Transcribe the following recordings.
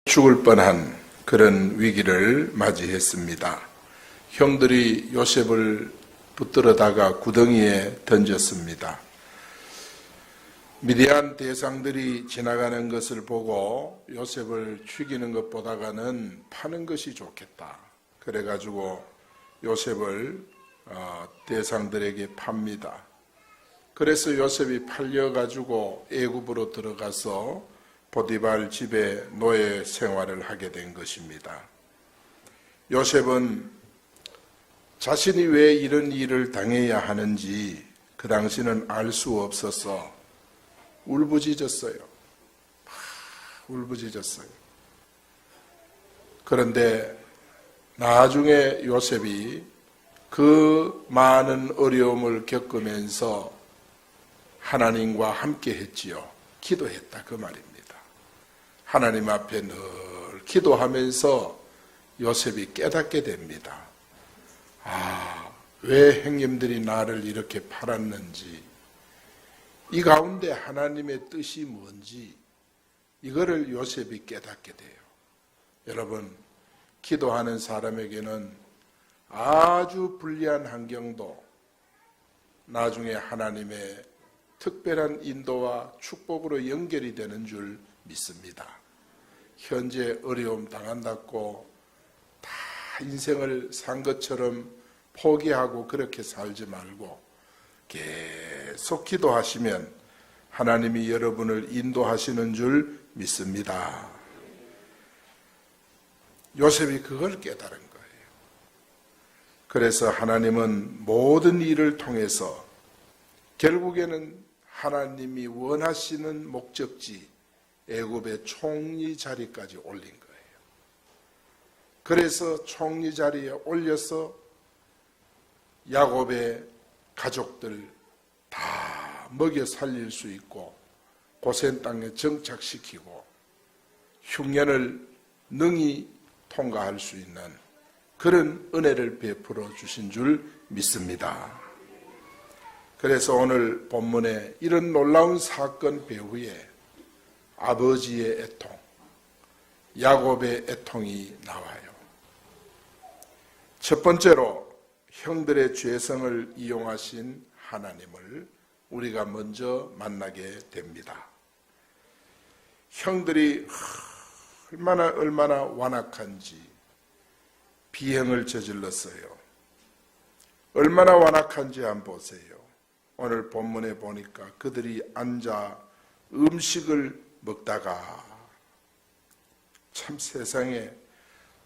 죽을 뻔한 그런 위기를 맞이했습니다. 형들이 요셉을 붙들어다가 구덩이에 던졌습니다. 미디안 대상들이 지나가는 것을 보고 요셉을 죽이는 것보다는 파는 것이 좋겠다. 그래가지고 요셉을 대상들에게 팝니다. 그래서 요셉이 팔려가지고 애굽으로 들어가서 보디발 집에 노예 생활을 하게 된 것입니다. 요셉은 자신이 왜 이런 일을 당해야 하는지 그 당시는 알 수 없어서 울부짖었어요. 울부짖었어요. 그런데 나중에 요셉이 그 많은 어려움을 겪으면서 하나님과 함께 했지요. 기도했다 그 말입니다. 하나님 앞에 늘 기도하면서 요셉이 깨닫게 됩니다. 왜 형님들이 나를 이렇게 팔았는지, 이 가운데 하나님의 뜻이 뭔지 이거를 요셉이 깨닫게 돼요. 여러분, 기도하는 사람에게는 아주 불리한 환경도 나중에 하나님의 특별한 인도와 축복으로 연결이 되는 줄 믿습니다. 현재 어려움 당한다고 다 인생을 산 것처럼 포기하고 그렇게 살지 말고 계속 기도하시면 하나님이 여러분을 인도하시는 줄 믿습니다. 요셉이 그걸 깨달은 거예요. 그래서 하나님은 모든 일을 통해서 결국에는 하나님이 원하시는 목적지 애굽의 총리 자리까지 올린 거예요. 그래서 총리 자리에 올려서 야곱의 가족들 다 먹여 살릴 수 있고 고센 땅에 정착시키고 흉년을 능히 통과할 수 있는 그런 은혜를 베풀어 주신 줄 믿습니다. 그래서 오늘 본문에 이런 놀라운 사건 배후에 아버지의 애통, 야곱의 애통이 나와요. 첫 번째로 형들의 죄성을 이용하신 하나님을 우리가 먼저 만나게 됩니다. 형들이 얼마나 완악한지 비행을 저질렀어요. 얼마나 완악한지 한번 보세요. 오늘 본문에 보니까 그들이 앉아 음식을 먹다가 참 세상에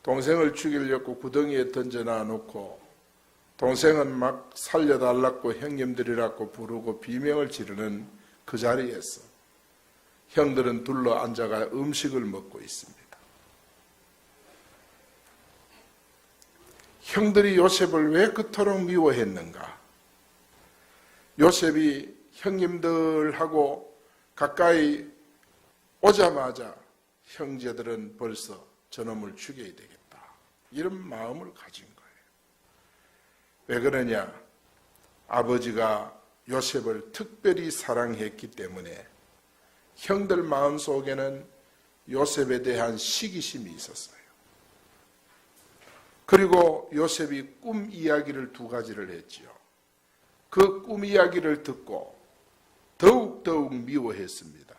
동생을 죽이려고 구덩이에 던져놔 놓고 동생은 막 살려달라고 형님들이라고 부르고 비명을 지르는 그 자리에서 형들은 둘러 앉아가 음식을 먹고 있습니다. 형들이 요셉을 왜 그토록 미워했는가? 요셉이 형님들하고 가까이 오자마자 형제들은 벌써 저놈을 죽여야 되겠다, 이런 마음을 가진 거예요. 왜 그러냐? 아버지가 요셉을 특별히 사랑했기 때문에 형들 마음속에는 요셉에 대한 시기심이 있었어요. 그리고 요셉이 꿈 이야기를 2가지를 했지요. 그 꿈 이야기를 듣고 더욱 미워했습니다.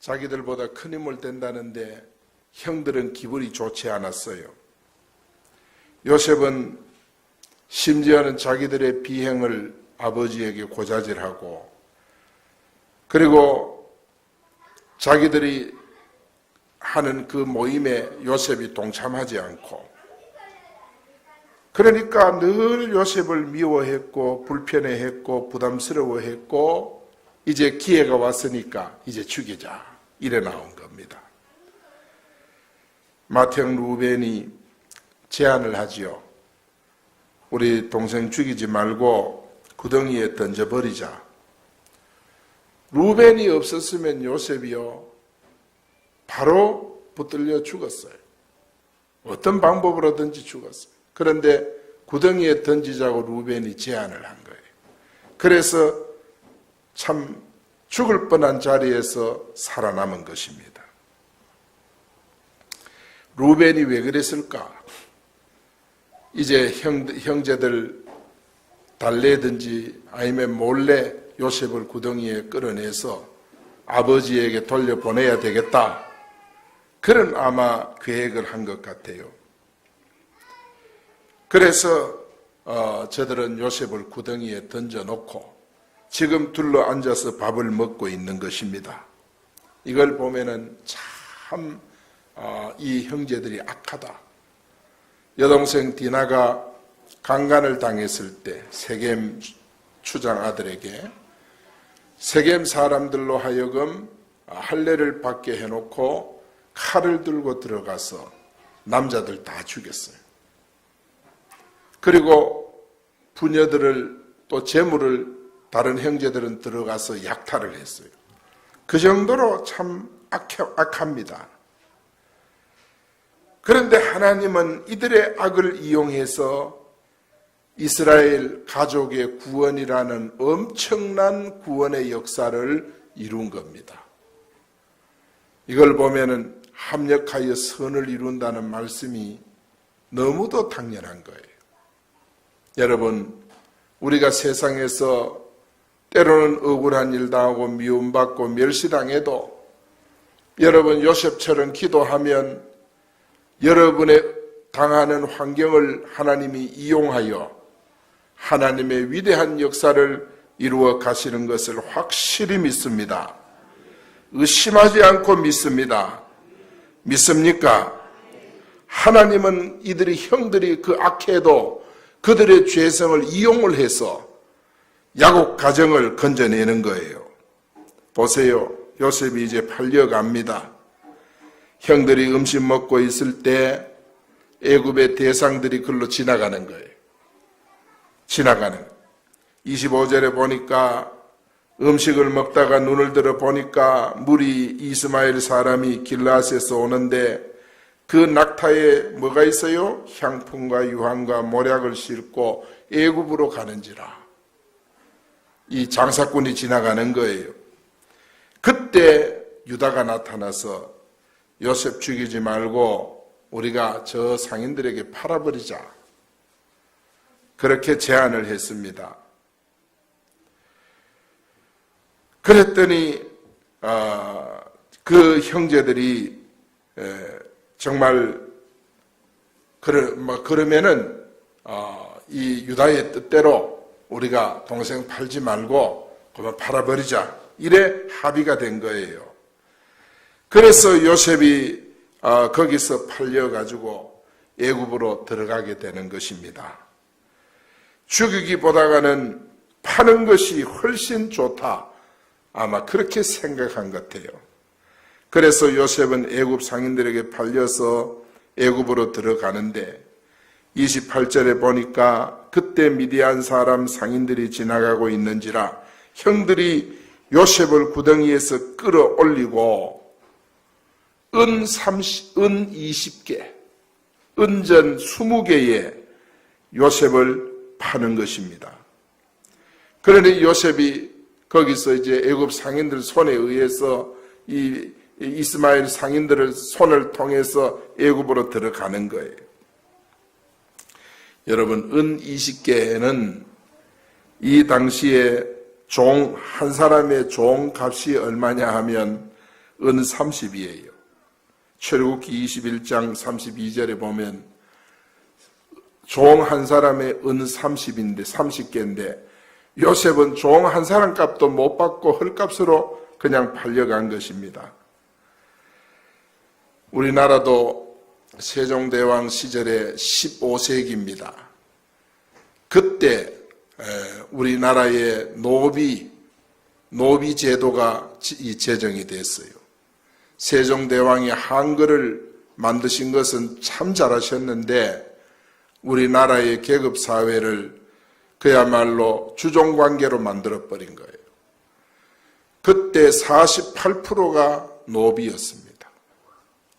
자기들보다 큰 힘을 댄다는데 형들은 기분이 좋지 않았어요. 요셉은 심지어는 자기들의 비행을 아버지에게 고자질하고, 그리고 자기들이 하는 그 모임에 요셉이 동참하지 않고, 그러니까 늘 요셉을 미워했고 불편해했고 부담스러워했고, 이제 기회가 왔으니까 이제 죽이자, 이래 나온 겁니다. 맏형 루벤이 제안을 하지요. 우리 동생 죽이지 말고 구덩이에 던져버리자. 루벤이 없었으면 요셉이요 바로 붙들려 죽었어요. 어떤 방법으로든지 죽었어요. 그런데 구덩이에 던지자고 루벤이 제안을 한 거예요. 그래서 참 죽을 뻔한 자리에서 살아남은 것입니다. 루벤이 왜 그랬을까? 이제 형제들 달래든지 아니면 몰래 요셉을 구덩이에 끌어내서 아버지에게 돌려보내야 되겠다. 그런 아마 계획을 한 것 같아요. 그래서 저들은 요셉을 구덩이에 던져놓고 지금 둘러 앉아서 밥을 먹고 있는 것입니다. 이걸 보면은 참 이 형제들이 악하다. 여동생 디나가 강간을 당했을 때 세겜 추장 아들에게 세겜 사람들로 하여금 할례를 받게 해놓고 칼을 들고 들어가서 남자들 다 죽였어요. 그리고 부녀들을 또 재물을 다른 형제들은 들어가서 약탈을 했어요. 그 정도로 참 악합니다. 그런데 하나님은 이들의 악을 이용해서 이스라엘 가족의 구원이라는 엄청난 구원의 역사를 이룬 겁니다. 이걸 보면은 합력하여 선을 이룬다는 말씀이 너무도 당연한 거예요. 여러분, 우리가 세상에서 때로는 억울한 일 당하고 미움받고 멸시당해도 여러분 요셉처럼 기도하면 여러분의 당하는 환경을 하나님이 이용하여 하나님의 위대한 역사를 이루어 가시는 것을 확실히 믿습니다. 의심하지 않고 믿습니다. 믿습니까? 하나님은 형들이 그 악해도 그들의 죄성을 이용을 해서 야곱 가정을 건져내는 거예요. 보세요. 요셉이 이제 팔려갑니다. 형들이 음식 먹고 있을 때 애굽의 대상들이 글로 지나가는 거예요. 25절에 보니까 음식을 먹다가 눈을 들어 보니까 물이 이스마엘 사람이 길라앗에서 오는데 그 낙타에 뭐가 있어요? 향품과 유황과 모략을 싣고 애굽으로 가는지라. 이 장사꾼이 지나가는 거예요. 그때 유다가 나타나서 요셉 죽이지 말고 우리가 저 상인들에게 팔아버리자. 그렇게 제안을 했습니다. 그랬더니 그 형제들이 정말 그러면은 이 유다의 뜻대로 우리가 동생 팔지 말고 그만 팔아버리자. 이래 합의가 된 거예요. 그래서 요셉이 거기서 팔려가지고 애굽으로 들어가게 되는 것입니다. 죽이기보다는 파는 것이 훨씬 좋다. 아마 그렇게 생각한 것 같아요. 그래서 요셉은 애굽 상인들에게 팔려서 애굽으로 들어가는데 28절에 보니까 그때 미디안 사람 상인들이 지나가고 있는지라 형들이 요셉을 구덩이에서 끌어올리고 은 20개, 은전 20개에 요셉을 파는 것입니다. 그러니 요셉이 거기서 이제 애굽 상인들 손에 의해서 이 이스마엘 상인들의 손을 통해서 애굽으로 들어가는 거예요. 여러분, 은 20개는 이 당시에 종 한 사람의 종 값이 얼마냐 하면 은 30이에요. 출애굽기 21장 32절에 보면 종 한 사람의 은 30개인데 요셉은 종 한 사람 값도 못 받고 헐값으로 그냥 팔려간 것입니다. 우리나라도 세종대왕 시절에 15세기입니다. 그때 우리나라의 노비 제도가 제정이 됐어요. 세종대왕이 한글을 만드신 것은 참 잘하셨는데 우리나라의 계급사회를 그야말로 주종관계로 만들어버린 거예요. 그때 48%가 노비였습니다.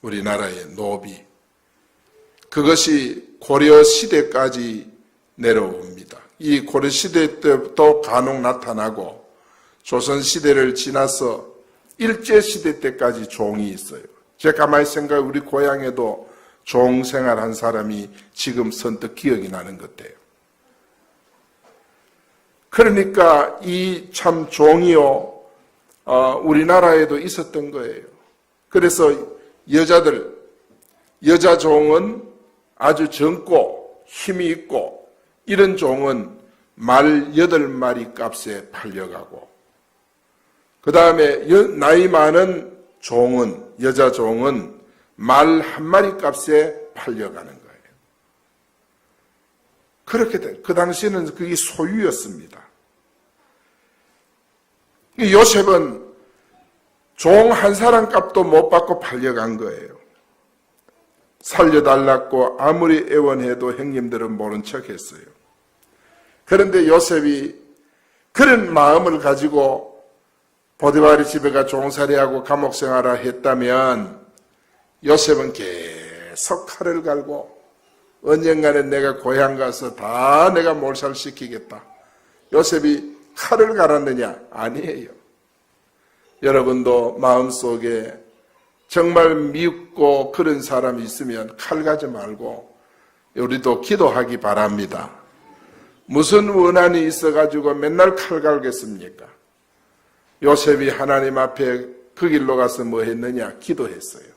우리나라의 노비. 그것이 고려시대까지 내려옵니다. 이 고려시대 때부터 간혹 나타나고 조선시대를 지나서 일제시대 때까지 종이 있어요. 제가 가만히 생각해 우리 고향에도 종 생활한 사람이 지금 선뜻 기억이 나는 것 같아요. 그러니까 이 참 종이요, 우리나라에도 있었던 거예요. 그래서 여자 종은 아주 젊고 힘이 있고 이런 종은 말 8마리 값에 팔려가고, 그 다음에 나이 많은 종은, 여자 종은 말 1마리 값에 팔려가는 거예요. 그렇게 된, 그 당시에는 그게 소유였습니다. 요셉은 종 한 사람 값도 못 받고 팔려간 거예요. 살려달라고 아무리 애원해도 형님들은 모른 척 했어요. 그런데 요셉이 그런 마음을 가지고 보디바리 집에 가 종살이하고 감옥 생활을 했다면 요셉은 계속 칼을 갈고 언젠가는 내가 고향 가서 다 내가 몰살시키겠다. 요셉이 칼을 갈았느냐? 아니에요. 여러분도 마음속에 정말 믿고 그런 사람이 있으면 칼 가지 말고 우리도 기도하기 바랍니다. 무슨 원한이 있어가지고 맨날 칼 갈겠습니까? 요셉이 하나님 앞에 그 길로 가서 뭐 했느냐? 기도했어요.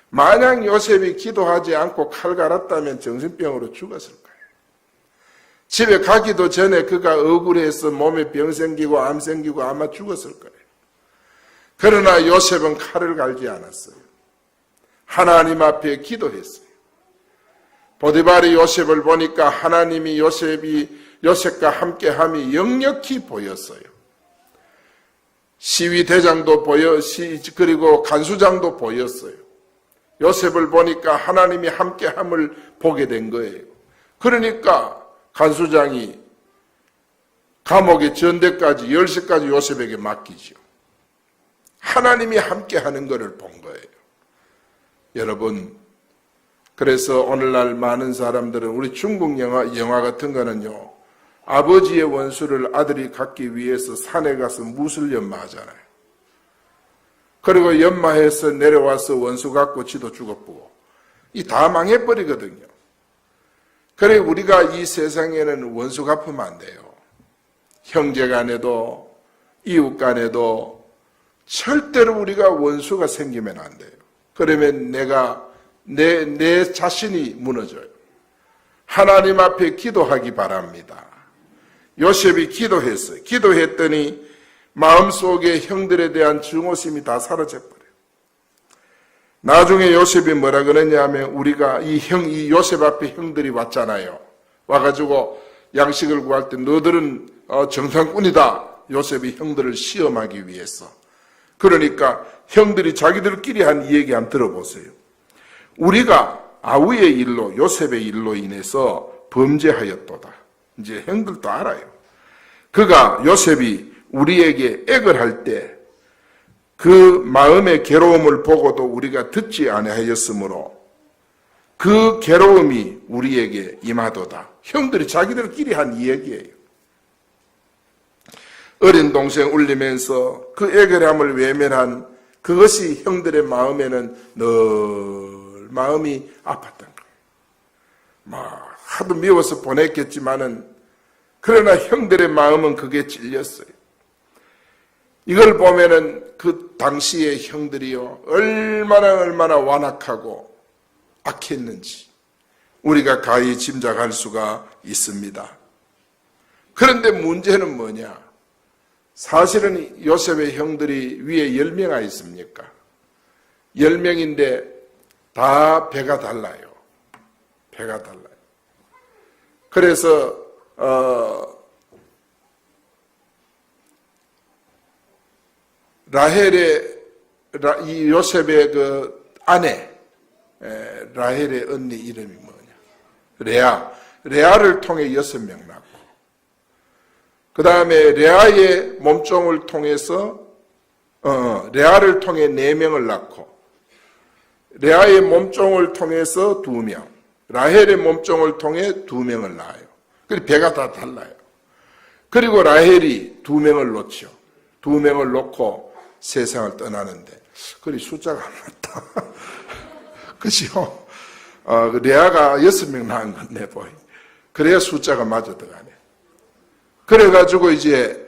만약 요셉이 기도하지 않고 칼 갈았다면 정신병으로 죽었을 거예요. 집에 가기도 전에 그가 억울해서 몸에 병 생기고 암 생기고 아마 죽었을 거예요. 그러나 요셉은 칼을 갈지 않았어요. 하나님 앞에 기도했어요. 보디발이 요셉을 보니까 하나님이 요셉과 함께함이 역력히 보였어요. 시위대장도 그리고 간수장도 보였어요. 요셉을 보니까 하나님이 함께함을 보게 된 거예요. 그러니까 간수장이 감옥의 전대까지 10시까지 요셉에게 맡기죠. 하나님이 함께하는 것을 본 거예요. 여러분, 그래서 오늘날 많은 사람들은 우리 중국 영화 같은 거는요, 아버지의 원수를 아들이 갖기 위해서 산에 가서 무술 연마하잖아요. 그리고 연마해서 내려와서 원수 갖고 지도 죽어보고 이 다 망해버리거든요. 그래 우리가 이 세상에는 원수 갚으면 안 돼요. 형제 간에도 이웃 간에도 절대로 우리가 원수가 생기면 안 돼요. 그러면 내 자신이 무너져요. 하나님 앞에 기도하기 바랍니다. 요셉이 기도했어요. 기도했더니 마음속에 형들에 대한 증오심이 다 사라져버려요. 나중에 요셉이 뭐라 그러냐 하면 우리가 이 요셉 앞에 형들이 왔잖아요. 와가지고 양식을 구할 때 너들은 정상꾼이다. 요셉이 형들을 시험하기 위해서. 그러니까 형들이 자기들끼리 한 얘기 한번 들어보세요. 우리가 아우의 일로 요셉의 일로 인해서 범죄하였도다. 이제 형들도 알아요. 그가 요셉이 우리에게 액을 할 때 그 마음의 괴로움을 보고도 우리가 듣지 아니하였으므로 그 괴로움이 우리에게 임하도다. 형들이 자기들끼리 한 얘기예요. 어린 동생 울리면서 그 애결함을 외면한 그것이 형들의 마음에는 늘 마음이 아팠던 거예요. 하도 미워서 보냈겠지만은 그러나 형들의 마음은 그게 찔렸어요. 이걸 보면은 그 당시의 형들이요 얼마나 완악하고 악했는지 우리가 가히 짐작할 수가 있습니다. 그런데 문제는 뭐냐? 사실은 요셉의 형들이 위에 10명 있습니까? 10명인데 다 배가 달라요. 배가 달라요. 그래서 이 요셉의 그 아내 라헬의 언니 이름이 뭐냐? 레아를 통해 6명 낳고 그 다음에 레아의 몸종을 통해서 레아를 통해 4명을 낳고 레아의 몸종을 통해서 2명 라헬의 몸종을 통해 2명을 낳아요. 그리고 배가 다 달라요. 그리고 라헬이 2명을 놓죠. 2명을 놓고 세상을 떠나는데 그리 숫자가 안 맞다. 그죠? 레아가 6명 낳은 건데, 보이. 그래야 숫자가 맞아 들어가네. 그래가지고 이제,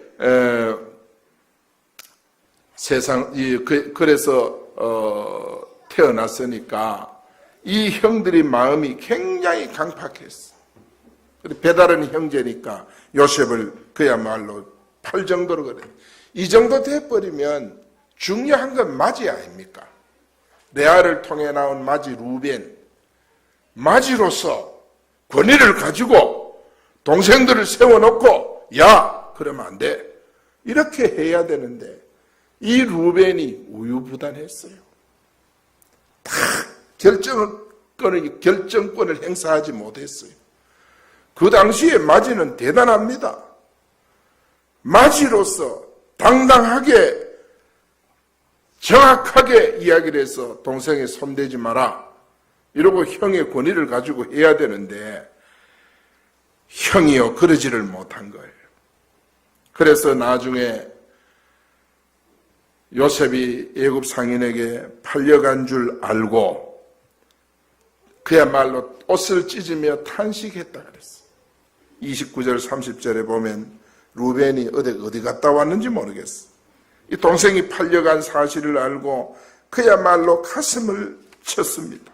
그래서, 태어났으니까, 이 형들의 마음이 굉장히 강팍했어. 배다른 형제니까 요셉을 그야말로 팔 정도로 그래. 이 정도 돼버리면 중요한 건 마지 아닙니까? 레아를 통해 나온 마지 루벤. 마지로서 권위를 가지고 동생들을 세워놓고 야! 그러면 안 돼. 이렇게 해야 되는데 이 루벤이 우유부단했어요. 다 결정권을 행사하지 못했어요. 그 당시에 마지는 대단합니다. 마지로서 당당하게 정확하게 이야기를 해서 동생에 손대지 마라. 이러고 형의 권위를 가지고 해야 되는데 형이요 그러지를 못한 거예요. 그래서 나중에 요셉이 애굽 상인에게 팔려간 줄 알고 그야말로 옷을 찢으며 탄식했다 그랬어. 29절 30절에 보면 루벤이 어디 갔다 왔는지 모르겠어. 이 동생이 팔려간 사실을 알고 그야말로 가슴을 쳤습니다.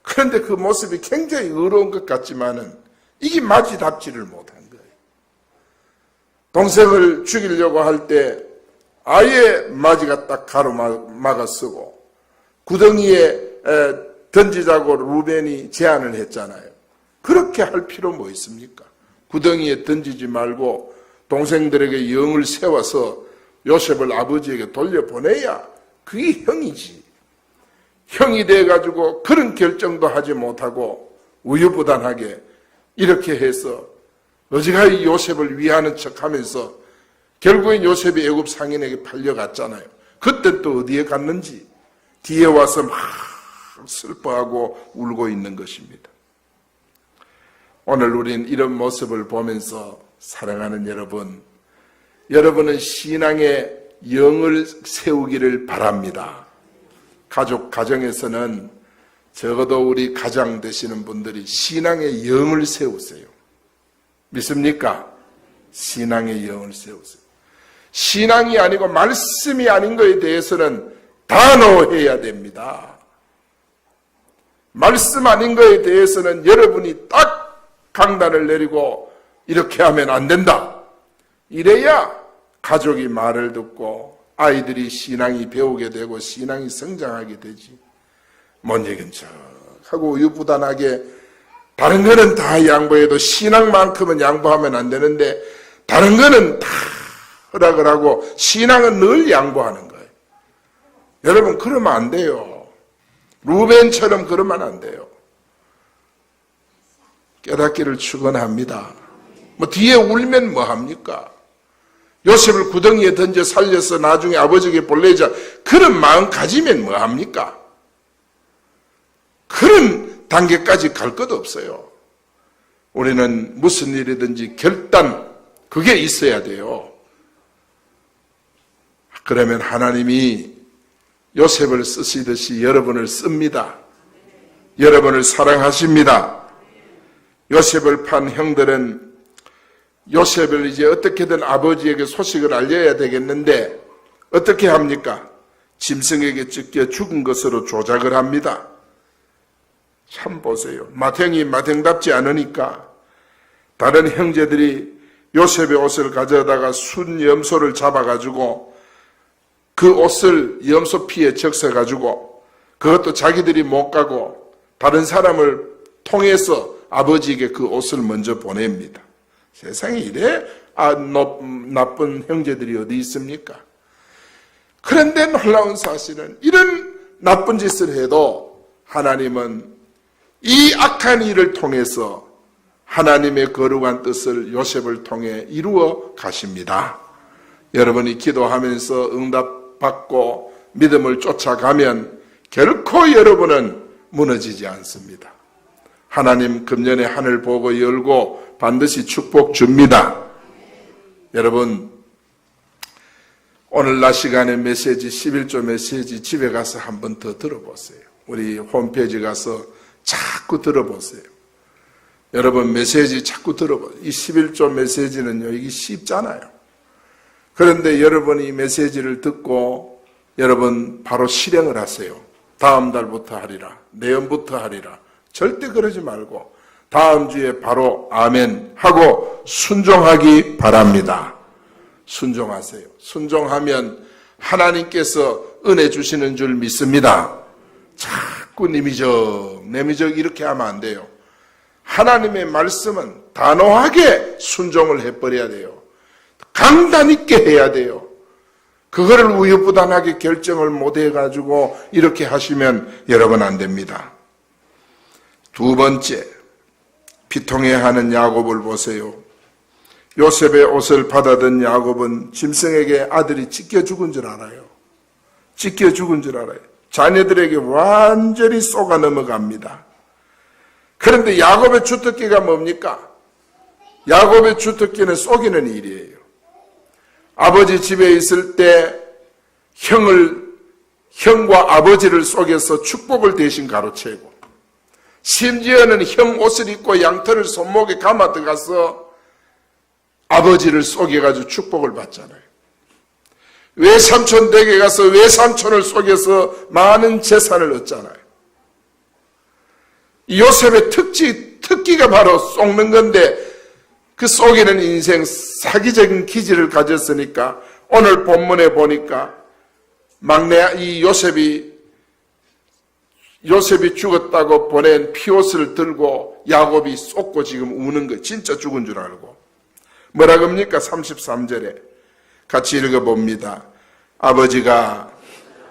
그런데 그 모습이 굉장히 의로운 것 같지만은 이게 마지답지를 못한 거예요. 동생을 죽이려고 할 때 아예 마지가 딱 가로막아 쓰고 구덩이에 던지자고 루벤이 제안을 했잖아요. 그렇게 할 필요 뭐 있습니까? 구덩이에 던지지 말고 동생들에게 영을 세워서 요셉을 아버지에게 돌려보내야 그게 형이지. 형이 돼가지고 그런 결정도 하지 못하고 우유부단하게 이렇게 해서 어지간히 요셉을 위하는 척하면서 결국엔 요셉이 애굽 상인에게 팔려갔잖아요. 그때 또 어디에 갔는지 뒤에 와서 막 슬퍼하고 울고 있는 것입니다. 오늘 우린 이런 모습을 보면서 사랑하는 여러분, 여러분은 신앙의 영을 세우기를 바랍니다. 가정에서는 적어도 우리 가장 되시는 분들이 신앙의 영을 세우세요. 믿습니까? 신앙의 영을 세우세요. 신앙이 아니고 말씀이 아닌 것에 대해서는 단호해야 됩니다. 말씀 아닌 것에 대해서는 여러분이 딱 강단을 내리고 이렇게 하면 안 된다. 이래야 가족이 말을 듣고 아이들이 신앙이 배우게 되고 신앙이 성장하게 되지. 뭔 얘기인 척 하고 우유부단하게 다른 거는 다 양보해도 신앙만큼은 양보하면 안 되는데 다른 거는 다 허락을 하고 신앙은 늘 양보하는 거예요. 여러분 그러면 안 돼요. 루벤처럼 그러면 안 돼요. 깨닫기를 축원합니다. 뭐 뒤에 울면 뭐 합니까? 요셉을 구덩이에 던져 살려서 나중에 아버지에게 보내자 그런 마음 가지면 뭐 합니까? 그런 단계까지 갈 것 없어요. 우리는 무슨 일이든지 결단 그게 있어야 돼요. 그러면 하나님이 요셉을 쓰시듯이 여러분을 씁니다. 여러분을 사랑하십니다. 요셉을 판 형들은 요셉을 이제 어떻게든 아버지에게 소식을 알려야 되겠는데 어떻게 합니까? 짐승에게 찢겨 죽은 것으로 조작을 합니다. 참 보세요. 맏형이 맏형답지 않으니까 다른 형제들이 요셉의 옷을 가져다가 순 염소를 잡아가지고 그 옷을 염소 피에 적셔가지고 그것도 자기들이 못 가고 다른 사람을 통해서 아버지에게 그 옷을 먼저 보냅니다. 세상에 이래 나쁜 형제들이 어디 있습니까? 그런데 놀라운 사실은 이런 나쁜 짓을 해도 하나님은 이 악한 일을 통해서 하나님의 거룩한 뜻을 요셉을 통해 이루어 가십니다. 여러분이 기도하면서 응답받고 믿음을 쫓아가면 결코 여러분은 무너지지 않습니다. 하나님 금년에 하늘 보고 열고 반드시 축복 줍니다. 여러분 오늘 낮 시간에 메시지 11조 메시지 집에 가서 한 번 더 들어보세요. 우리 홈페이지 가서 자꾸 들어보세요. 여러분 메시지 자꾸 들어보세요. 이 11조 메시지는요, 이게 쉽잖아요. 그런데 여러분이 메시지를 듣고 여러분 바로 실행을 하세요. 다음 달부터 하리라. 내년부터 하리라. 절대 그러지 말고 다음 주에 바로 아멘 하고 순종하기 바랍니다. 순종하세요. 순종하면 하나님께서 은혜 주시는 줄 믿습니다. 자꾸 내미적 이렇게 하면 안 돼요. 하나님의 말씀은 단호하게 순종을 해버려야 돼요. 강단 있게 해야 돼요. 그거를 우유부단하게 결정을 못 해가지고 이렇게 하시면 여러분 안 됩니다. 두 번째, 비통해하는 야곱을 보세요. 요셉의 옷을 받아든 야곱은 짐승에게 아들이 찢겨 죽은 줄 알아요. 찢겨 죽은 줄 알아요. 자녀들에게 완전히 쏘가 넘어갑니다. 그런데 야곱의 주특기가 뭡니까? 야곱의 주특기는 쏘기는 일이에요. 아버지 집에 있을 때 형과 아버지를 속여서 축복을 대신 가로채고, 심지어는 형 옷을 입고 양털을 손목에 감아 들어가서 아버지를 속여가지고 축복을 받잖아요. 외삼촌 댁에 가서 외삼촌을 속여서 많은 재산을 얻잖아요. 요셉의 특기가 바로 속는 건데, 그 속이는 인생 사기적인 기질을 가졌으니까 오늘 본문에 보니까 막내 이 요셉이 죽었다고 보낸 피옷을 들고 야곱이 쏟고 지금 우는 거예요. 진짜 죽은 줄 알고. 뭐라 그럽니까? 33절에 같이 읽어봅니다. 아버지가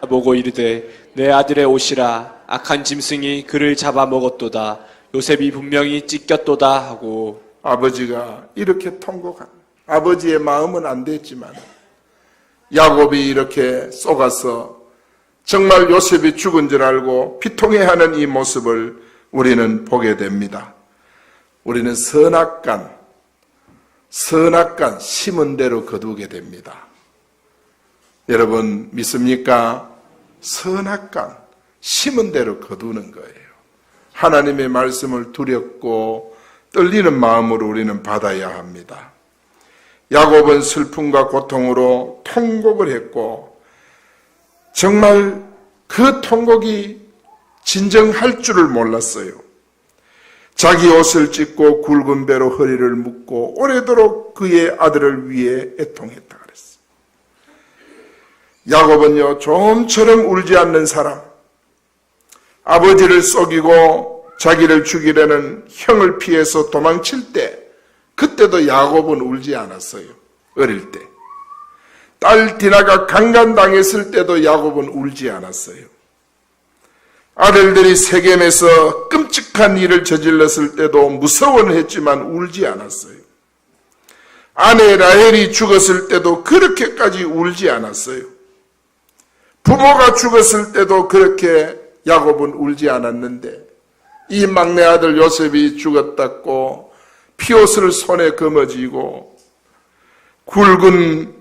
보고 이르되 내 아들의 옷이라 악한 짐승이 그를 잡아먹었도다. 요셉이 분명히 찢겼도다 하고. 아버지가 이렇게 통곡한, 아버지의 마음은 안 됐지만 야곱이 이렇게 쏘가서 정말 요셉이 죽은 줄 알고 비통해하는 이 모습을 우리는 보게 됩니다. 우리는 선악간 심은 대로 거두게 됩니다. 여러분 믿습니까? 선악간 심은 대로 거두는 거예요. 하나님의 말씀을 두렵고 떨리는 마음으로 우리는 받아야 합니다. 야곱은 슬픔과 고통으로 통곡을 했고 정말 그 통곡이 진정할 줄을 몰랐어요. 자기 옷을 찢고 굵은 배로 허리를 묶고 오래도록 그의 아들을 위해 애통했다 그랬어요. 야곱은요, 좀처럼 울지 않는 사람, 아버지를 속이고 자기를 죽이려는 형을 피해서 도망칠 때 그때도 야곱은 울지 않았어요. 어릴 때. 딸 디나가 강간당했을 때도 야곱은 울지 않았어요. 아들들이 세겜에서 끔찍한 일을 저질렀을 때도 무서워는 했지만 울지 않았어요. 아내 라헬이 죽었을 때도 그렇게까지 울지 않았어요. 부모가 죽었을 때도 그렇게 야곱은 울지 않았는데 이 막내 아들 요셉이 죽었다고 피옷을 손에 거머쥐고 굵은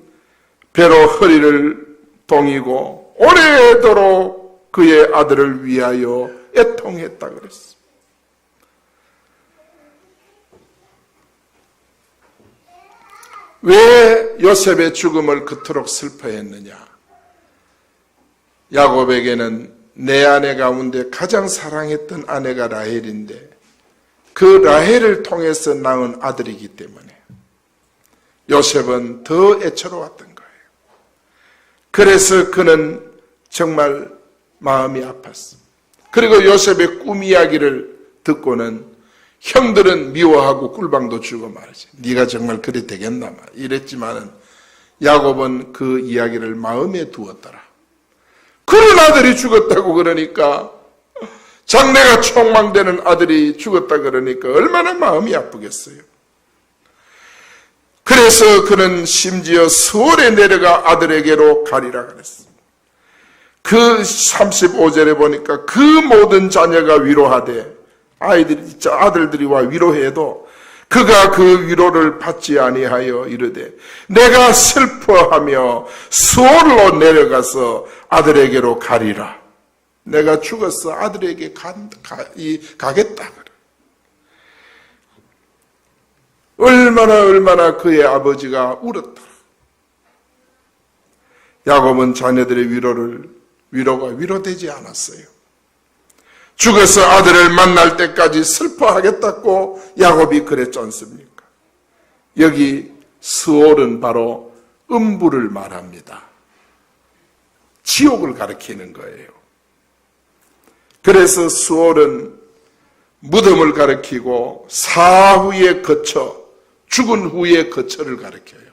배로 허리를 동이고 오래도록 그의 아들을 위하여 애통했다 그랬습니다. 왜 요셉의 죽음을 그토록 슬퍼했느냐? 야곱에게는 내 아내 가운데 가장 사랑했던 아내가 라헬인데 그 라헬을 통해서 낳은 아들이기 때문에 요셉은 더 애처로웠던 거예요. 그래서 그는 정말 마음이 아팠습니다. 그리고 요셉의 꿈 이야기를 듣고는 형들은 미워하고 꿀방도 주고 말이지. 네가 정말 그래 되겠나 말 이랬지만은 야곱은 그 이야기를 마음에 두었더라. 그런 아들이 죽었다고 그러니까, 장래가 촉망되는 아들이 죽었다 그러니까 얼마나 마음이 아프겠어요. 그래서 그는 심지어 서울에 내려가 아들에게로 가리라 그랬습니다. 그 35절에 보니까 그 모든 자녀가 위로하되 아들들이 와 위로해도 그가 그 위로를 받지 아니하여 이르되 내가 슬퍼하며 수월로 내려가서 아들에게로 가리라. 내가 죽어서 아들에게 가겠다. 얼마나 그의 아버지가 울었더라. 야곱은 자녀들의 위로가 위로되지 않았어요. 죽어서 아들을 만날 때까지 슬퍼하겠다고 야곱이 그랬지 않습니까? 여기 스올은 바로 음부를 말합니다. 지옥을 가리키는 거예요. 그래서 스올은 무덤을 가리키고 사후의 거처, 죽은 후의 거처를 가리켜요.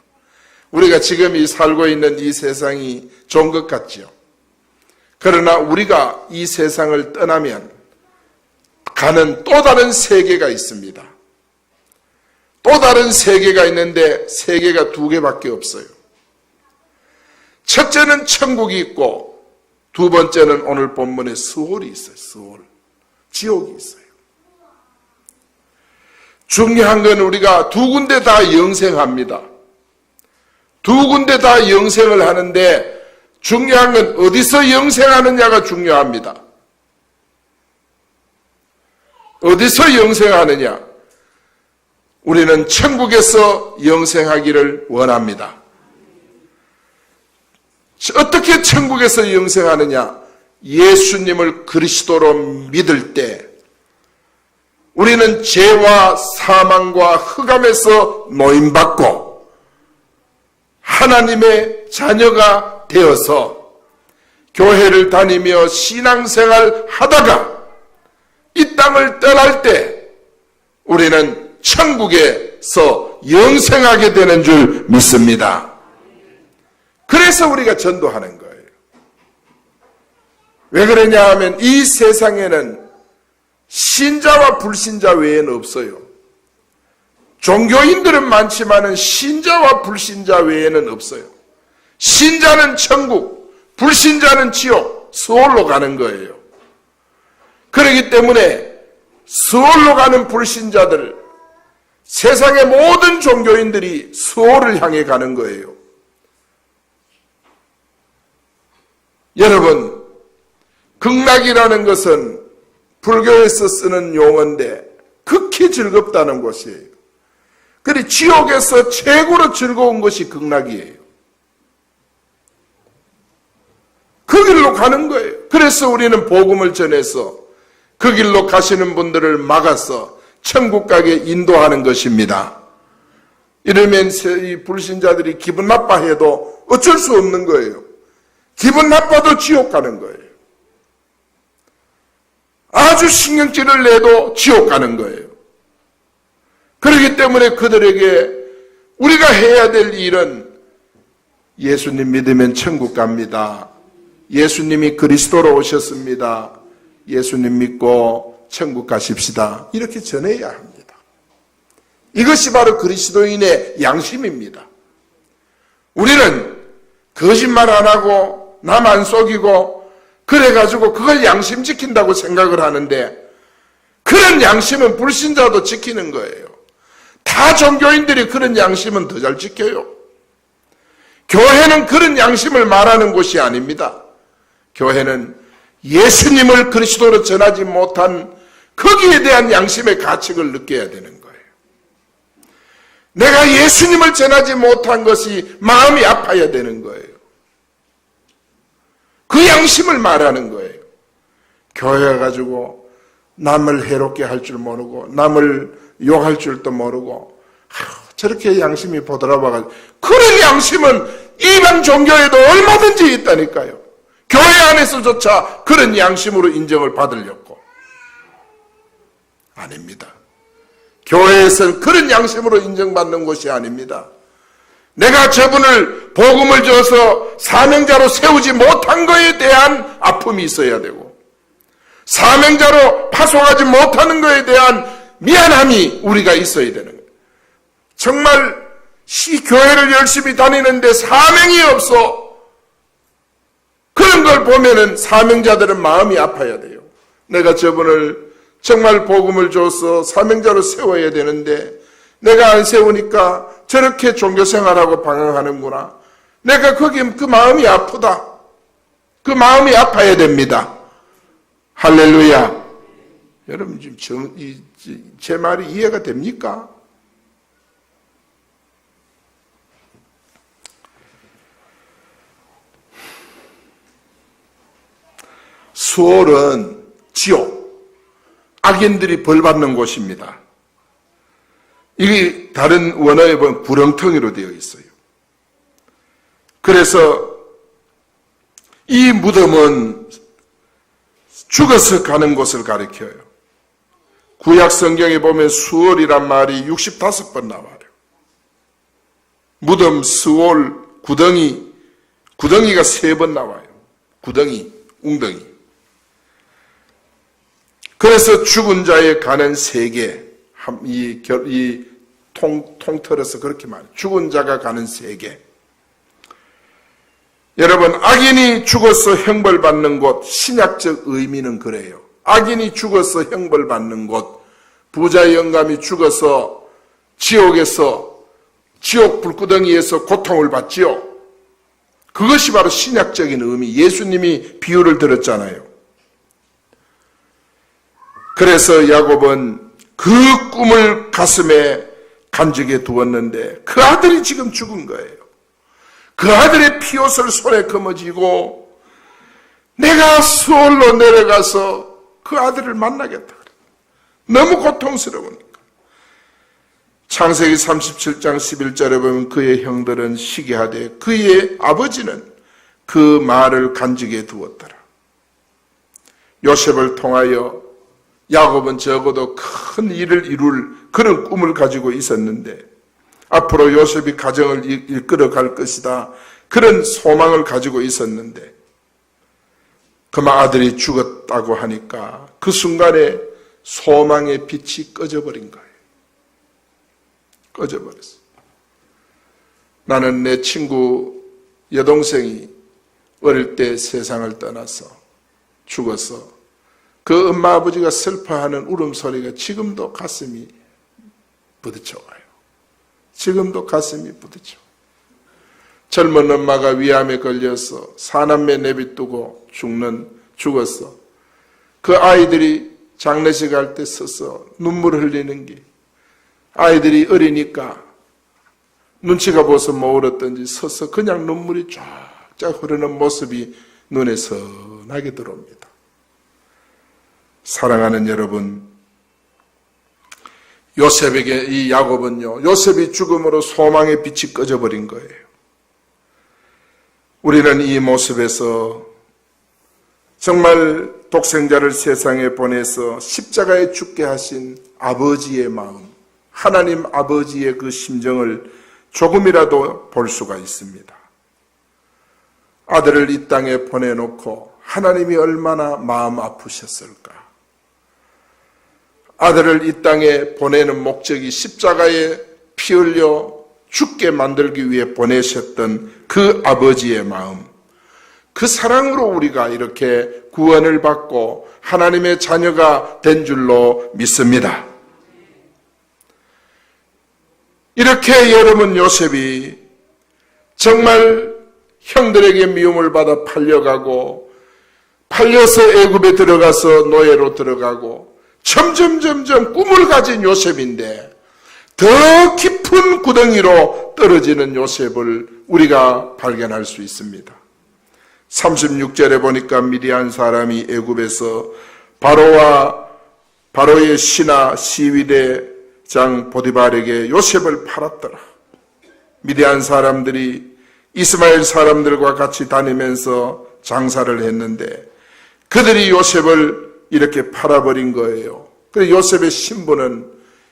우리가 지금 살고 있는 이 세상이 좋은 것 같죠. 그러나 우리가 이 세상을 떠나면 가는 또 다른 세계가 있습니다. 또 다른 세계가 있는데 세계가 두 개밖에 없어요. 첫째는 천국이 있고 두 번째는 오늘 본문에 스올이 있어요. 스올. 지옥이 있어요. 중요한 건 우리가 두 군데 다 영생합니다. 두 군데 다 영생을 하는데 중요한 건 어디서 영생하느냐가 중요합니다. 어디서 영생하느냐? 우리는 천국에서 영생하기를 원합니다. 어떻게 천국에서 영생하느냐? 예수님을 그리스도로 믿을 때 우리는 죄와 사망과 흑암에서 노임받고 하나님의 자녀가 되어서 교회를 다니며 신앙생활 하다가 이 땅을 떠날 때 우리는 천국에서 영생하게 되는 줄 믿습니다. 그래서 우리가 전도하는 거예요. 왜 그러냐 하면 이 세상에는 신자와 불신자 외에는 없어요. 종교인들은 많지만은 신자와 불신자 외에는 없어요. 신자는 천국, 불신자는 지옥, 스올로 가는 거예요. 그렇기 때문에 스올로 가는 불신자들, 세상의 모든 종교인들이 스올을 향해 가는 거예요. 여러분, 극락이라는 것은 불교에서 쓰는 용어인데 극히 즐겁다는 것이에요. 그리고 지옥에서 최고로 즐거운 것이 극락이에요. 그 길로 가는 거예요. 그래서 우리는 복음을 전해서 그 길로 가시는 분들을 막아서 천국 가게 인도하는 것입니다. 이러면 이 불신자들이 기분 나빠해도 어쩔 수 없는 거예요. 기분 나빠도 지옥 가는 거예요. 아주 신경질을 내도 지옥 가는 거예요. 그렇기 때문에 그들에게 우리가 해야 될 일은 예수님 믿으면 천국 갑니다. 예수님이 그리스도로 오셨습니다. 예수님 믿고 천국 가십시다. 이렇게 전해야 합니다. 이것이 바로 그리스도인의 양심입니다. 우리는 거짓말 안 하고 남 안 속이고 그래가지고 그걸 양심 지킨다고 생각을 하는데 그런 양심은 불신자도 지키는 거예요. 다 종교인들이 그런 양심은 더 잘 지켜요. 교회는 그런 양심을 말하는 곳이 아닙니다. 교회는 예수님을 그리스도로 전하지 못한 거기에 대한 양심의 가책을 느껴야 되는 거예요. 내가 예수님을 전하지 못한 것이 마음이 아파야 되는 거예요. 그 양심을 말하는 거예요. 교회 가지고 남을 해롭게 할 줄 모르고 남을 욕할 줄도 모르고 저렇게 양심이 보드라봐가지고 그런 양심은 이방 종교에도 얼마든지 있다니까요. 교회 안에서조차 그런 양심으로 인정을 받으려고. 아닙니다. 교회에서는 그런 양심으로 인정받는 것이 아닙니다. 내가 저분을 복음을 줘서 사명자로 세우지 못한 것에 대한 아픔이 있어야 되고 사명자로 파송하지 못하는 것에 대한 미안함이 우리가 있어야 되는 거예요. 정말 이 교회를 열심히 다니는데 사명이 없어. 그런 걸 보면은 사명자들은 마음이 아파야 돼요. 내가 저분을 정말 복음을 줘서 사명자로 세워야 되는데 내가 안 세우니까 저렇게 종교생활하고 방황하는구나. 내가 거기 그 마음이 아프다. 그 마음이 아파야 됩니다. 할렐루야. 여러분 지금 제 말이 이해가 됩니까? 수월은 지옥, 악인들이 벌받는 곳입니다. 이게 다른 원어에 보면 구렁텅이로 되어 있어요. 그래서 이 무덤은 죽어서 가는 곳을 가리켜요. 구약 성경에 보면 수월이란 말이 65번 나와요. 무덤, 수월, 구덩이가 3번 나와요. 구덩이, 웅덩이. 그래서 죽은 자에 가는 세계, 통틀어서 그렇게 말해요. 죽은 자가 가는 세계. 여러분, 악인이 죽어서 형벌받는 곳, 신약적 의미는 그래요. 악인이 죽어서 형벌받는 곳, 부자의 영감이 죽어서 지옥 불구덩이에서 고통을 받지요. 그것이 바로 신약적인 의미, 예수님이 비유를 들었잖아요. 그래서 야곱은 그 꿈을 가슴에 간직해 두었는데 그 아들이 지금 죽은 거예요. 그 아들의 피옷을 손에 거머쥐고 내가 수월로 내려가서 그 아들을 만나겠다. 너무 고통스러우니까. 창세기 37장 11절에 보면 그의 형들은 시기하되 그의 아버지는 그 말을 간직해 두었더라. 요셉을 통하여 야곱은 적어도 큰 일을 이룰 그런 꿈을 가지고 있었는데 앞으로 요셉이 가정을 이끌어 갈 것이다. 그런 소망을 가지고 있었는데 그만 아들이 죽었다고 하니까 그 순간에 소망의 빛이 꺼져버린 거예요. 꺼져버렸어. 나는 내 친구 여동생이 어릴 때 세상을 떠나서 죽어서 그 엄마 아버지가 슬퍼하는 울음소리가 지금도 가슴이 부딪혀와요. 지금도 가슴이 부딪혀. 젊은 엄마가 위암에 걸려서 사남매 내비두고 죽었어. 그 아이들이 장례식 할 때 서서 눈물 흘리는 게 아이들이 어리니까 눈치가 보서 못 울었던지 서서 그냥 눈물이 쫙쫙 흐르는 모습이 눈에 선하게 들어옵니다. 사랑하는 여러분, 요셉에게 이 야곱은요, 요셉이 죽음으로 소망의 빛이 꺼져버린 거예요. 우리는 이 모습에서 정말 독생자를 세상에 보내서 십자가에 죽게 하신 아버지의 마음, 하나님 아버지의 그 심정을 조금이라도 볼 수가 있습니다. 아들을 이 땅에 보내놓고 하나님이 얼마나 마음 아프셨을까? 아들을 이 땅에 보내는 목적이 십자가에 피 흘려 죽게 만들기 위해 보내셨던 그 아버지의 마음, 그 사랑으로 우리가 이렇게 구원을 받고 하나님의 자녀가 된 줄로 믿습니다. 이렇게 여러분 요셉이 정말 형들에게 미움을 받아 팔려서 애굽에 들어가서 노예로 들어가고 점점 꿈을 가진 요셉인데 더 깊은 구덩이로 떨어지는 요셉을 우리가 발견할 수 있습니다. 36절에 보니까 미디안 사람이 애굽에서 바로의 신하 시위대장 보디발에게 요셉을 팔았더라. 미디안 사람들이 이스마엘 사람들과 같이 다니면서 장사를 했는데 그들이 요셉을 이렇게 팔아버린 거예요. 그래서 요셉의 신분은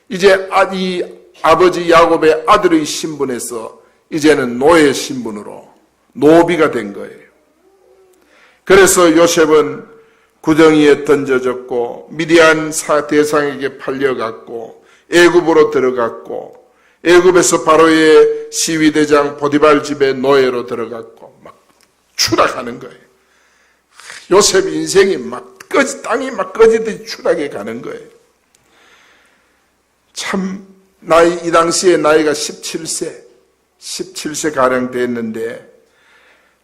이제 이 아버지 야곱의 아들의 신분에서 이제는 노예 신분으로 노비가 된 거예요. 그래서 요셉은 구덩이에 던져졌고 미디안 대상에게 팔려갔고 애굽으로 들어갔고 애굽에서 바로의 시위대장 보디발 집에 노예로 들어갔고 막 추락하는 거예요. 요셉 인생이 땅이 막 꺼지듯이 추락해 가는 거예요. 참 이 당시에 나이가 17세 가량 됐는데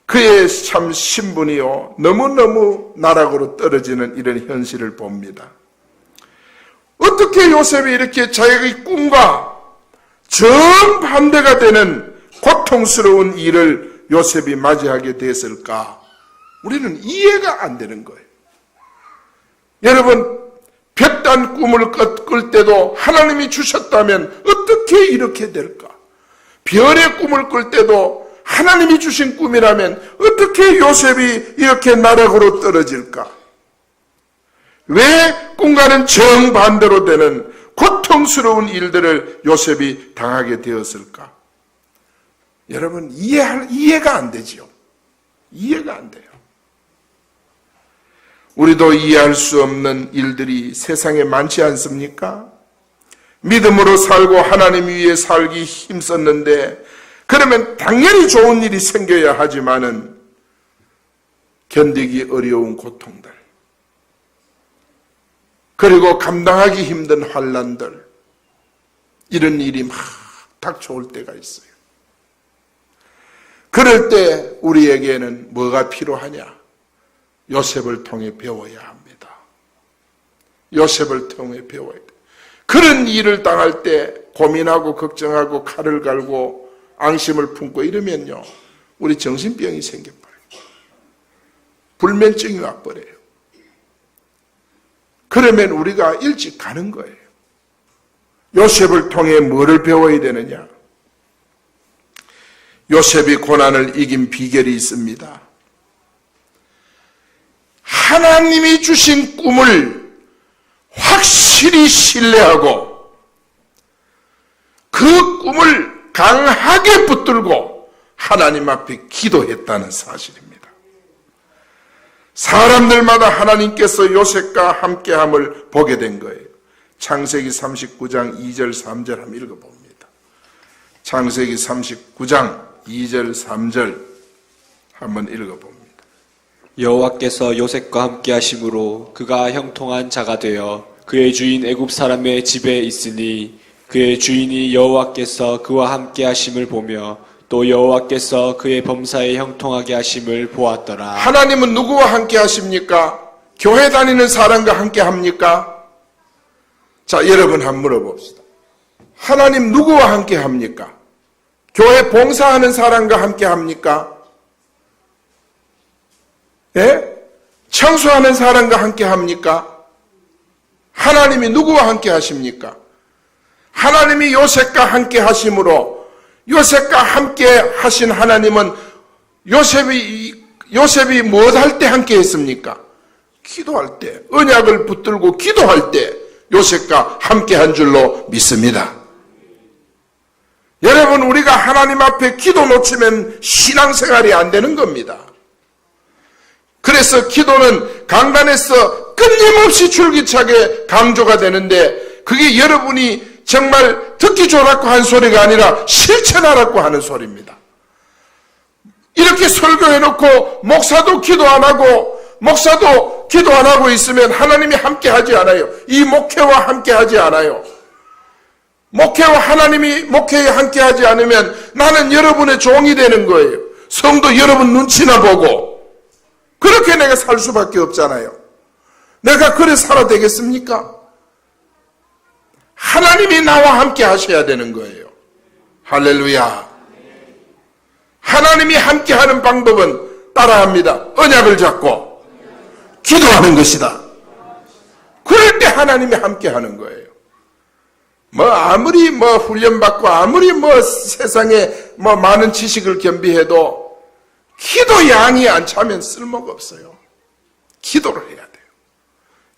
그의 참 신분이요 너무너무 나락으로 떨어지는 이런 현실을 봅니다. 어떻게 요셉이 이렇게 자기의 꿈과 정반대가 되는 고통스러운 일을 요셉이 맞이하게 됐을까? 우리는 이해가 안 되는 거예요. 여러분, 볕단 꿈을 꿀 때도 하나님이 주셨다면 어떻게 이렇게 될까? 별의 꿈을 꿀 때도 하나님이 주신 꿈이라면 어떻게 요셉이 이렇게 나락으로 떨어질까? 왜 꿈과는 정반대로 되는 고통스러운 일들을 요셉이 당하게 되었을까? 여러분, 이해가 안 되지요. 이해가 안 돼요. 우리도 이해할 수 없는 일들이 세상에 많지 않습니까? 믿음으로 살고 하나님 위에 살기 힘썼는데 그러면 당연히 좋은 일이 생겨야 하지만은 견디기 어려운 고통들 그리고 감당하기 힘든 환난들 이런 일이 막 닥쳐올 때가 있어요. 그럴 때 우리에게는 뭐가 필요하냐? 요셉을 통해 배워야 합니다. 요셉을 통해 배워야 돼. 그런 일을 당할 때 고민하고 걱정하고 칼을 갈고 앙심을 품고 이러면요 우리 정신병이 생겨버려요. 불면증이 와버려요. 그러면 우리가 일찍 가는 거예요. 요셉을 통해 뭐를 배워야 되느냐? 요셉이 고난을 이긴 비결이 있습니다. 하나님이 주신 꿈을 확실히 신뢰하고 그 꿈을 강하게 붙들고 하나님 앞에 기도했다는 사실입니다. 사람들마다 하나님께서 요셉과 함께함을 보게 된 거예요. 창세기 39장 2절 3절 한번 읽어봅니다. 창세기 39장 2절 3절 한번 읽어봅니다. 여호와께서 요셉과 함께 하심으로 그가 형통한 자가 되어 그의 주인 애굽 사람의 집에 있으니 그의 주인이 여호와께서 그와 함께 하심을 보며 또 여호와께서 그의 범사에 형통하게 하심을 보았더라. 하나님은 누구와 함께 하십니까? 교회 다니는 사람과 함께 합니까? 자, 여러분 한번 물어봅시다. 하나님 누구와 함께 합니까? 교회 봉사하는 사람과 함께 합니까? 예? 청소하는 사람과 함께 합니까? 하나님이 누구와 함께 하십니까? 하나님이 요셉과 함께 하심으로 요셉과 함께 하신 하나님은 요셉이 무엇할 때 함께 했습니까? 기도할 때, 언약을 붙들고 기도할 때 요셉과 함께 한 줄로 믿습니다. 여러분, 우리가 하나님 앞에 기도 놓치면 신앙생활이 안 되는 겁니다. 그래서 기도는 강단에서 끊임없이 줄기차게 강조가 되는데 그게 여러분이 정말 듣기 좋라고 한 소리가 아니라 실천하라고 하는 소리입니다. 이렇게 설교해놓고 목사도 기도 안 하고 있으면 하나님이 함께 하지 않아요. 이 목회와 함께 하지 않아요. 목회와 하나님이 목회에 함께 하지 않으면 나는 여러분의 종이 되는 거예요. 성도 여러분 눈치나 보고 그렇게 내가 살 수밖에 없잖아요. 내가 그래 살아 되겠습니까? 하나님이 나와 함께 하셔야 되는 거예요. 할렐루야. 하나님이 함께 하는 방법은 따라합니다. 언약을 잡고 기도하는 것이다. 그럴 때 하나님이 함께 하는 거예요. 아무리 훈련받고 아무리 세상에 많은 지식을 겸비해도 기도 양이 안 차면 쓸모가 없어요. 기도를 해야 돼요.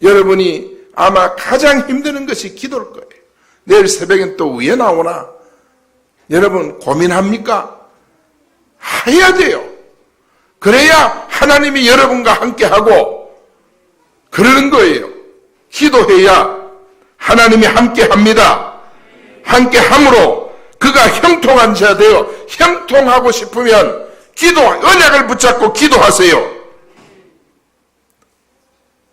여러분이 아마 가장 힘드는 것이 기도일 거예요. 내일 새벽엔 또 왜 나오나? 여러분 고민합니까? 해야 돼요. 그래야 하나님이 여러분과 함께하고 그러는 거예요. 기도해야 하나님이 함께합니다. 함께함으로 그가 형통한 자 되어 형통하고 싶으면 언약을 붙잡고 기도하세요.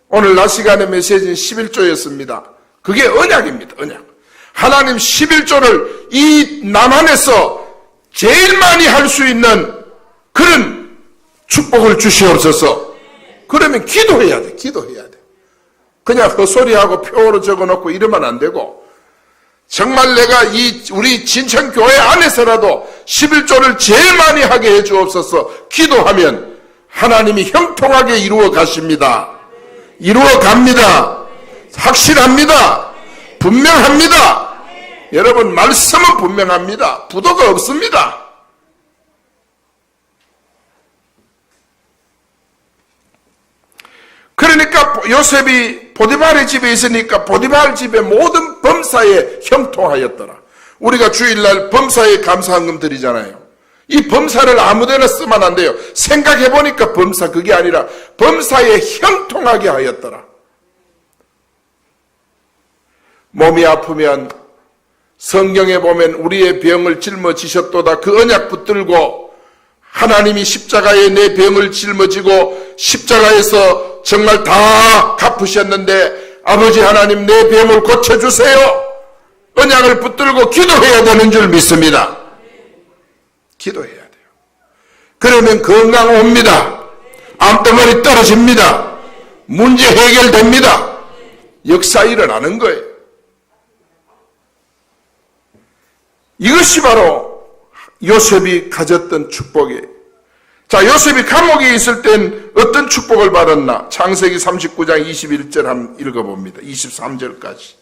오늘 낮 시간에 메시지는 11조였습니다. 그게 언약입니다. 언약. 하나님 11조를 이 남한에서 제일 많이 할 수 있는 그런 축복을 주시옵소서. 그러면 기도해야 돼. 기도해야 돼. 그냥 헛소리하고 표로 적어놓고 이러면 안 되고, 정말 내가 우리 진천교회 안에서라도 11조를 제일 많이 하게 해 주옵소서. 기도하면 하나님이 형통하게 이루어 가십니다. 이루어 갑니다. 확실합니다. 분명합니다. 여러분, 말씀은 분명합니다. 부도가 없습니다. 그러니까 요셉이 보디발의 집에 있으니까 보디발 집의 모든 범사에 형통하였더라. 우리가 주일날 범사에 감사헌금 드리잖아요. 이 범사를 아무데나 쓰면 안 돼요. 생각해보니까 범사 그게 아니라 범사에 형통하게 하였더라. 몸이 아프면 성경에 보면 우리의 병을 짊어지셨도다. 그 언약 붙들고 하나님이 십자가에 내 병을 짊어지고 십자가에서 정말 다 갚으셨는데 아버지 하나님 내 병을 고쳐주세요. 언약을 붙들고 기도해야 되는 줄 믿습니다. 기도해야 돼요. 그러면 건강 옵니다. 암덩어리 떨어집니다. 문제 해결됩니다. 역사 일어나는 거예요. 이것이 바로 요셉이 가졌던 축복이에요. 자, 요셉이 감옥에 있을 땐 어떤 축복을 받았나? 창세기 39장 21절 한번 읽어봅니다. 23절까지.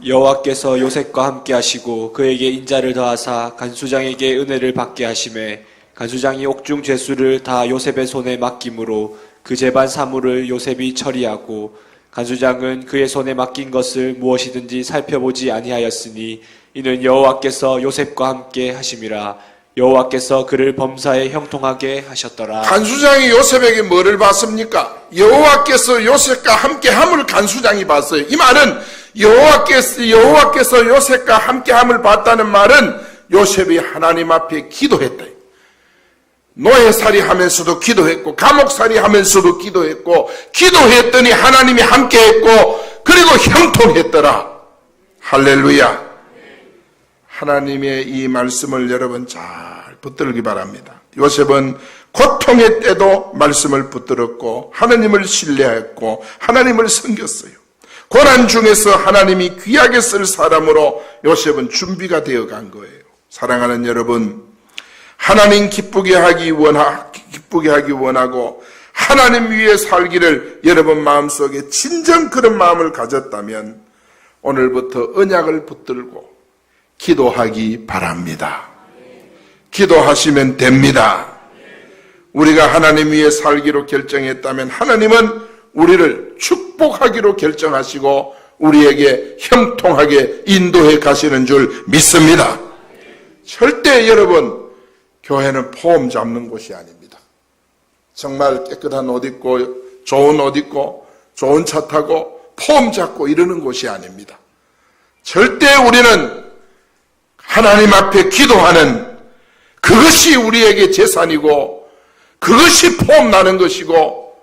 여호와께서 요셉과 함께 하시고 그에게 인자를 더하사 간수장에게 은혜를 받게 하심에 간수장이 옥중 죄수를 다 요셉의 손에 맡김으로 그 재반 사물을 요셉이 처리하고 간수장은 그의 손에 맡긴 것을 무엇이든지 살펴보지 아니하였으니 이는 여호와께서 요셉과 함께 하심이라. 여호와께서 그를 범사에 형통하게 하셨더라. 간수장이 요셉에게 뭐를 봤습니까? 여호와께서 요셉과 함께함을 간수장이 봤어요. 이 말은 여호와께서 요셉과 함께함을 봤다는 말은 요셉이 하나님 앞에 기도했다. 노예살이 하면서도 기도했고 감옥살이 하면서도 기도했고 기도했더니 하나님이 함께했고 그리고 형통했더라. 할렐루야. 하나님의 이 말씀을 여러분 잘 붙들기 바랍니다. 요셉은 고통의 때도 말씀을 붙들었고 하나님을 신뢰했고 하나님을 섬겼어요. 고난 중에서 하나님이 귀하게 쓸 사람으로 요셉은 준비가 되어 간 거예요. 사랑하는 여러분, 하나님 기쁘게 하기 원하고 하나님 위해 살기를 여러분 마음속에 진정 그런 마음을 가졌다면 오늘부터 언약을 붙들고 기도하기 바랍니다. 기도하시면 됩니다. 우리가 하나님 위해 살기로 결정했다면 하나님은 우리를 축복하기로 결정하시고 우리에게 형통하게 인도해 가시는 줄 믿습니다. 절대 여러분, 교회는 폼 잡는 곳이 아닙니다. 정말 깨끗한 옷 입고 좋은 옷 입고 좋은 차 타고 폼 잡고 이러는 곳이 아닙니다. 절대 우리는 하나님 앞에 기도하는 그것이 우리에게 재산이고 그것이 폼나는 것이고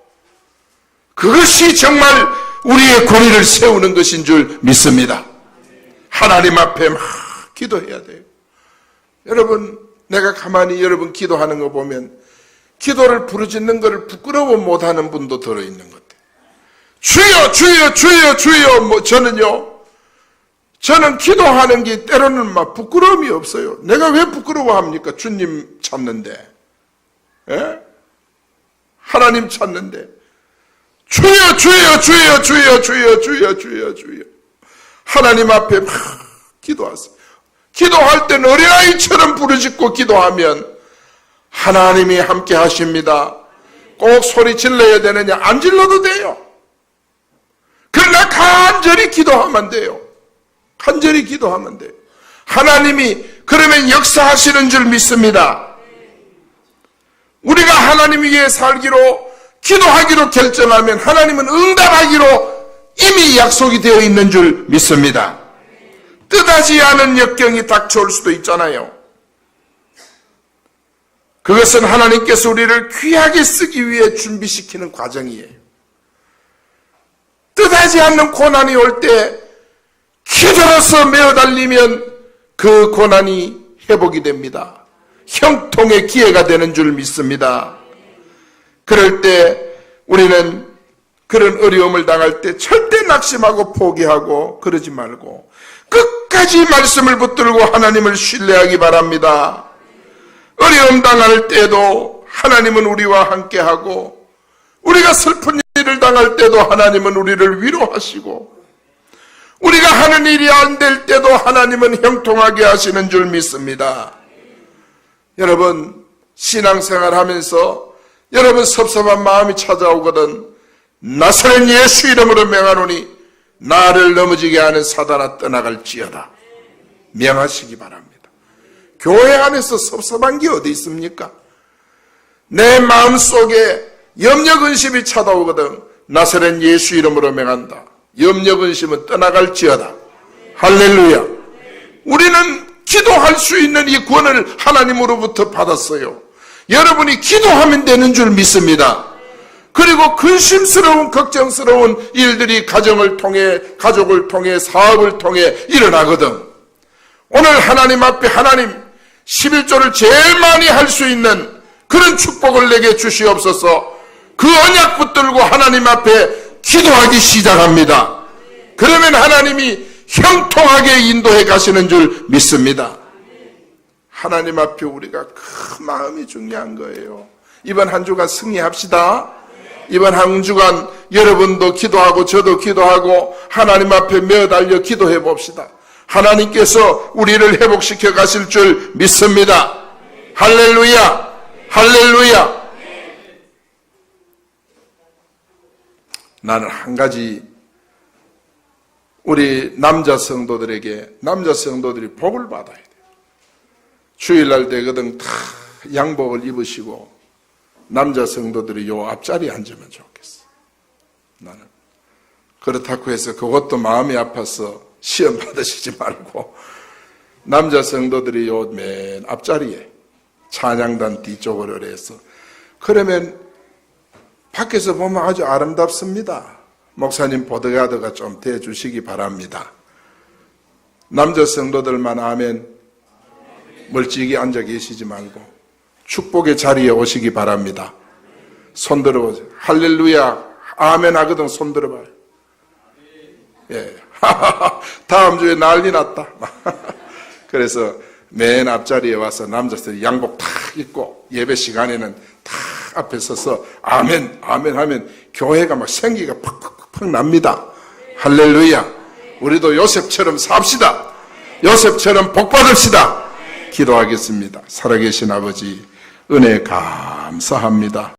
그것이 정말 우리의 권위를 세우는 것인 줄 믿습니다. 하나님 앞에 막 기도해야 돼요. 여러분, 내가 가만히 여러분 기도하는 거 보면 기도를 부르짖는 것을 부끄러워 못하는 분도 들어있는 것 같아요. 주여 주여 주여 주여. 저는 기도하는 게 때로는 막 부끄러움이 없어요. 내가 왜 부끄러워합니까? 주님 찾는데, 하나님 찾는데 주여 주여 주여 주여 주여 주여 주여 주여. 하나님 앞에 막 기도하세요. 기도할 때는 어린아이처럼 부르짖고 기도하면 하나님이 함께 하십니다. 꼭 소리 질러야 되느냐? 안 질러도 돼요. 그러나 간절히 기도하면 돼요. 간절히 기도하면 돼요. 하나님이 그러면 역사하시는 줄 믿습니다. 우리가 하나님 위해 살기로 기도하기로 결정하면 하나님은 응답하기로 이미 약속이 되어 있는 줄 믿습니다. 뜻하지 않은 역경이 닥쳐올 수도 있잖아요. 그것은 하나님께서 우리를 귀하게 쓰기 위해 준비시키는 과정이에요. 뜻하지 않는 고난이 올 때 기도로서 메어달리면 그 고난이 회복이 됩니다. 형통의 기회가 되는 줄 믿습니다. 그럴 때 우리는 그런 어려움을 당할 때 절대 낙심하고 포기하고 그러지 말고 끝까지 말씀을 붙들고 하나님을 신뢰하기 바랍니다. 어려움 당할 때도 하나님은 우리와 함께하고 우리가 슬픈 일을 당할 때도 하나님은 우리를 위로하시고 우리가 하는 일이 안 될 때도 하나님은 형통하게 하시는 줄 믿습니다. 여러분 신앙생활 하면서 여러분 섭섭한 마음이 찾아오거든 나사렛 예수 이름으로 명하노니 나를 넘어지게 하는 사단아 떠나갈지어다. 명하시기 바랍니다. 교회 안에서 섭섭한 게 어디 있습니까? 내 마음속에 염려근심이 찾아오거든 나사렛 예수 이름으로 명한다. 염려근심은 떠나갈지어다. 할렐루야. 우리는 기도할 수 있는 이 권을 하나님으로부터 받았어요. 여러분이 기도하면 되는 줄 믿습니다. 그리고 근심스러운 걱정스러운 일들이 가정을 통해 가족을 통해 사업을 통해 일어나거든. 오늘 하나님 앞에 하나님 11조를 제일 많이 할 수 있는 그런 축복을 내게 주시옵소서. 그 언약 붙들고 하나님 앞에 기도하기 시작합니다. 그러면 하나님이 형통하게 인도해 가시는 줄 믿습니다. 하나님 앞에 우리가 그 마음이 중요한 거예요. 이번 한 주간 승리합시다. 이번 한 주간 여러분도 기도하고 저도 기도하고 하나님 앞에 매어달려 기도해 봅시다. 하나님께서 우리를 회복시켜 가실 줄 믿습니다. 할렐루야. 할렐루야. 나는 한 가지 우리 남자 성도들에게 남자 성도들이 복을 받아야 돼요. 주일날 되거든 다 양복을 입으시고 남자 성도들이 요 앞자리에 앉으면 좋겠어. 나는 그렇다고 해서 그것도 마음이 아파서 시험 받으시지 말고 남자 성도들이 요 맨 앞자리에 찬양단 뒤쪽으로 해서 그러면 밖에서 보면 아주 아름답습니다. 목사님 보드가드가 좀 대주시기 바랍니다. 남자 성도들만 아멘. 멀찍이 앉아 계시지 말고 축복의 자리에 오시기 바랍니다. 손 들어보세요. 할렐루야 아멘 하거든. 손 들어봐요. 예. 다음 주에 난리 났다. 그래서 맨 앞자리에 와서 남자들 양복 탁 입고 예배 시간에는 탁 앞에 서서 아멘 아멘 하면 교회가 막 생기가 팍팍팍 납니다. 할렐루야. 우리도 요셉처럼 삽시다. 요셉처럼 복 받읍시다. 기도하겠습니다. 살아계신 아버지 은혜 감사합니다.